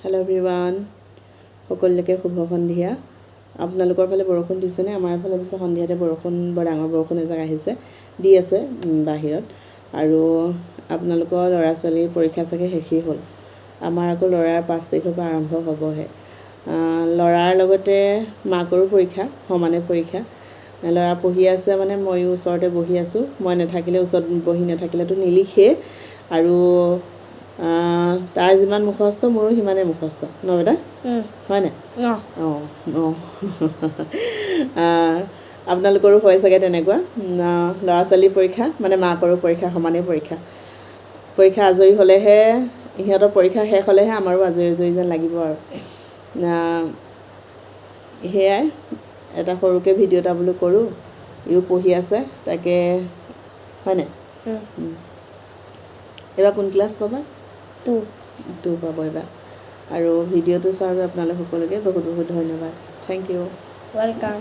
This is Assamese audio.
হেল্ল' এভৰিৱান, সকলোকে শুভ সন্ধিয়া। আপোনালোকৰ ফালে বৰষুণ দিছেনে? আমাৰ ফালে পিছে সন্ধিয়াতে বৰষুণ, বৰ ডাঙৰ বৰষুণ এজাক আহিছে, দি আছে বাহিৰত। আৰু আপোনালোকৰ ল'ৰা ছোৱালীৰ পৰীক্ষা চাগে শেষেই হ'ল। আমাৰ আকৌ ল'ৰাৰ 5 তাৰিখৰ পৰা আৰম্ভ হ'বহে। ল'ৰাৰ লগতে মাকৰো পৰীক্ষা, সমানে পৰীক্ষা। ল'ৰা পঢ়ি আছে মানে ময়ো ওচৰতে বহি আছোঁ। মই নাথাকিলে, ওচৰত বহি নাথাকিলেতো নিলিখেই। আৰু তাৰ যিমান মুখস্থ মোৰো সিমানে মুখস্থ ন বেটা? হয়নে? অঁ আপোনালোকৰো হয় চাগে তেনেকুৱা। ল'ৰা ছোৱালীৰ পৰীক্ষা মানে মাকৰো পৰীক্ষা, সমানেই পৰীক্ষা। পৰীক্ষা আজৰি হ'লেহে, ইহঁতৰ পৰীক্ষা শেষ হ'লেহে আমাৰো আজৰি যেন লাগিব আৰু। সেয়াই এটা সৰুকৈ ভিডিঅ' এটা বোলো কৰোঁ, ইও পঢ়ি আছে তাকে, হয়নে? এইবাৰ কোন ক্লাছ পাবা? 2 পাব এইবাৰ। আৰু ভিডিঅ'টো চোৱাৰ বাবে আপোনালোক সকলোকে বহুত বহুত ধন্যবাদ। Thank you. ৱেলকাম।